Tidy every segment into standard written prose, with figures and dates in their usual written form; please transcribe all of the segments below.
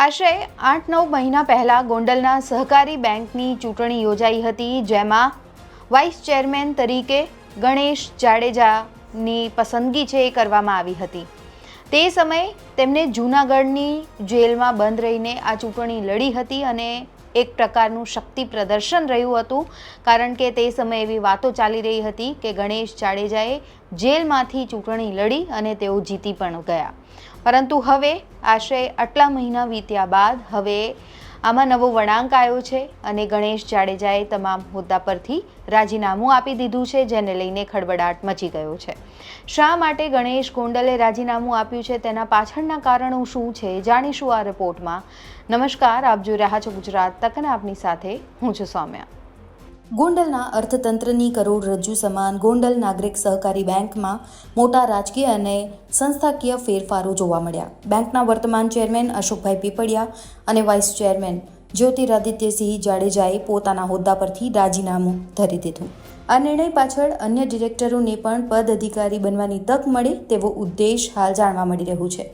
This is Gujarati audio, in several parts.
આશરે 8-9 મહિના પહેલાં ગોંડલના સહકારી બેંકની ચૂંટણી યોજાઈ હતી, જેમાં વાઇસ ચેરમેન તરીકે ગણેશ જાડેજાની પસંદગી છે એ કરવામાં આવી હતી। તે સમયે તેમને જૂનાગઢની જેલમાં બંધ રહીને આ ચૂંટણી લડી હતી અને એક પ્રકારનું શક્તિ પ્રદર્શન રહ્યું હતું, કારણ કે તે સમયે એવી વાતો ચાલી રહી હતી કે ગણેશ જાડેજાએ જેલમાંથી ચૂંટણી લડી અને તેઓ જીતી પણ ગયા। પરંતુ હવે આશરે આટલા મહિના વીત્યા બાદ હવે આમાં નવો વળાંક આવ્યો છે અને ગણેશ જાડેજાએ તમામ હોદ્દા પરથી રાજીનામું આપી દીધું છે, જેને લઈને ખળબળાટ મચી ગયો છે। શા માટે ગણેશ ગોંડલે રાજીનામું આપ્યું છે, તેના પાછળના કારણો શું છે, જાણીશું આ રિપોર્ટમાં। નમસ્કાર, આપ જોઈ રહ્યા છો ગુજરાત તક અને આપની સાથે હું છું સૌમ્યા। ગોંડલના અર્થતંત્રની કરોડરજ્જુ સમાન ગોંડલ નાગરિક સહકારી બેંકમાં મોટા રાજકીય અને સંસ્થાકીય ફેરફારો જોવા મળ્યા। બેંકના વર્તમાન ચેરમેન અશોકભાઈ પીપળિયા અને વાઇસ ચેરમેન જ્યોતિરાદિત્યસિંહ જાડેજાએ પોતાના હોદ્દા પરથી રાજીનામું ધરી દીધું। આ નિર્ણય પાછળ અન્ય ડિરેક્ટરોને પણ પદ અધિકારી બનવાની તક મળે તેવો ઉદ્દેશ હાલ જાણવા મળી રહ્યું છે।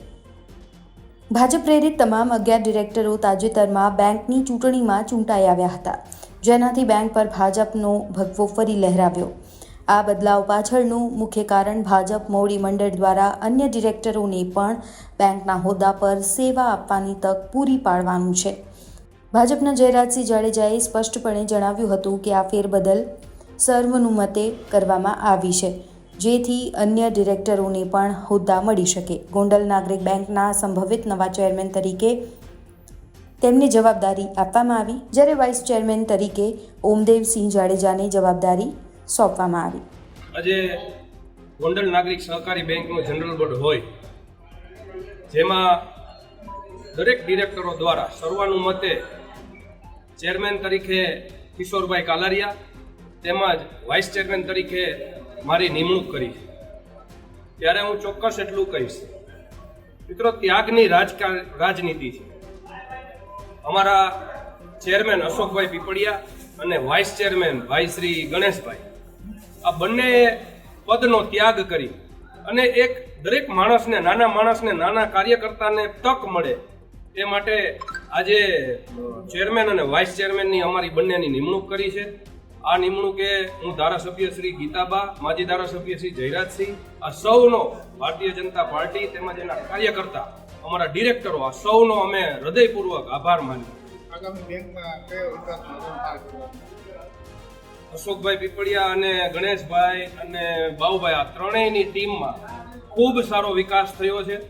ભાજપ પ્રેરિત તમામ 11 ડિરેક્ટરો તાજેતરમાં બેંકની ચૂંટણીમાં ચૂંટાઈ આવ્યા હતા, જેનાથી બેંક પર ભાજપનો ભગવો ફરી લહેરાવ્યો। આ બદલાવ પાછળનું મુખ્ય કારણ ભાજપ મોવડી મંડળ દ્વારા અન્ય ડિરેક્ટરોને પણ બેંકના હોદ્દા પર સેવા આપવાની તક પૂરી પાડવાનું છે। ભાજપના જયરાજસિંહ જાડેજાએ સ્પષ્ટપણે જણાવ્યું હતું કે આ ફેરબદલ સર્વનુમતે કરવામાં આવી છે, જેથી અન્ય ડિરેક્ટરોને પણ હોદ્દા મળી શકે। ગોંડલ નાગરિક બેંકના સંભવિત નવા ચેરમેન તરીકે તેમને જવાબદારી આપવામાં આવી, જ્યારે વાઇસ ચેરમેન તરીકે ઓમદેવસિંહ જાડેજાને જવાબદારી સોંપવામાં આવી। આજે ગોંડલ નાગરિક સહકારી બેંકનું જનરલ બોર્ડ હોય, જેમાં દરેક ડિરેક્ટરો દ્વારા સર્વાનુમતે ચેરમેન તરીકે કિશોરભાઈ કાલારિયા તેમજ વાઇસ ચેરમેન તરીકે મારી નિમણૂક કરી છે, ત્યારે હું ચોક્કસ એટલું કહીશ, મિત્રો, ત્યાગની રાજનીતિ છે। અમારા ચેરમેન અશોકભાઈ પીપળિયા અને વાઇસ ચેરમેન ભાઈ શ્રી ગણેશભાઈ, આ બંને પદનો ત્યાગ કરી અને એક દરેક માણસને, નાના કાર્યકર્તાને તક મળે એ માટે આજે ચેરમેન અને વાઇસ ચેરમેનની અમારી બંનેની નિમણૂક કરી છે। આ નિમણૂકે હું ધારાસભ્ય શ્રી ગીતાબા, માજી ધારાસભ્ય શ્રી જયરાજસિંહ, આ સૌનો, ભારતીય જનતા પાર્ટી તેમજ એના કાર્યકર્તા, અમારા ડિરેક્ટરો, આ સૌનો અમે હૃદયપૂર્વક આભાર માનીએ। અશોકભાઈ પીપળિયા અને ગણેશભાઈ અને બાઉભાઈ, આ ત્રણેયની ટીમમાં ખૂબ સારો વિકાસ થયો છે।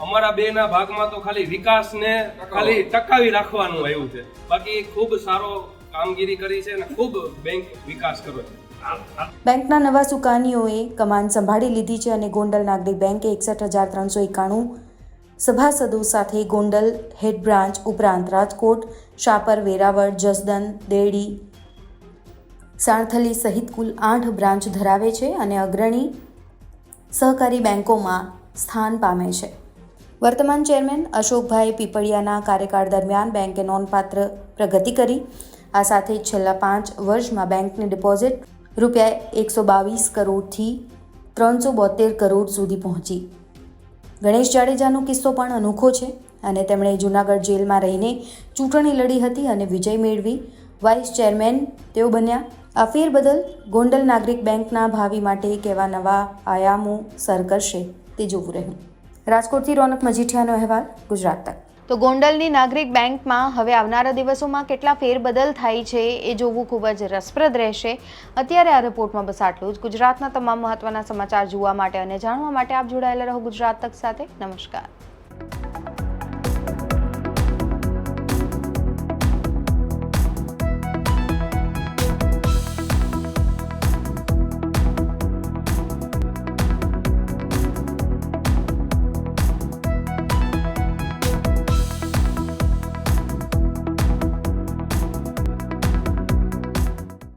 અમારા બેના ભાગમાં તો ખાલી વિકાસને ખાલી ટકાવી રાખવાનું આવ્યું છે, બાકી ખૂબ સારો કામગીરી કરી છે અને ખૂબ બેંક વિકાસ કર્યો છે। બેંકના નવા સુકાનીઓએ કમાન સંભાળી લીધી છે અને ગોંડલ નાગરિક બેંકે 61,391 સભાસદો સાથે ગોંડલ હેડ બ્રાન્ચ ઉપરાંત રાજકોટ, શાપર, વેરાવળ, જસદન, દેરડી, સાણથલી સહિત કુલ 8 બ્રાન્ચ ધરાવે છે અને અગ્રણી સહકારી બેંકોમાં સ્થાન પામે છે। વર્તમાન ચેરમેન અશોકભાઈ પીપળિયાના કાર્યકાળ દરમિયાન બેંકે નોંધપાત્ર પ્રગતિ કરી। આ સાથે જ છેલ્લા 5 વર્ષમાં બેંકની ડિપોઝિટ રૂપિયા 122 કરોડથી 372 કરોડ સુધી પહોંચી। ગણેશ જાડેજાનો કિસ્સો પણ અનોખો છે અને તેમણે જૂનાગઢ જેલમાં રહીને ચૂંટણી લડી હતી અને વિજય મેળવી વાઇસ ચેરમેન તેઓ બન્યા। આ ફેરબદલ ગોંડલ નાગરિક બેંકના ભાવિ માટે કેવા નવા આયામો સર કરશે તે જોવું રહ્યું। રાજકોટથી રોનક મજીઠિયાનો અહેવાલ, ગુજરાત તક। તો ગોંડલની નાગરિક બેંકમાં હવે આવનારા દિવસોમાં કેટલા ફેરબદલ થાય છે એ જોવું ખૂબ જ રસપ્રદ રહેશે। અત્યારે આ રિપોર્ટમાં બસ આટલું જ। ગુજરાતના તમામ મહત્વના સમાચાર જોવા માટે અને જાણવા માટે આપ જોડાયેલા રહો ગુજરાત તક સાથે। નમસ્કાર।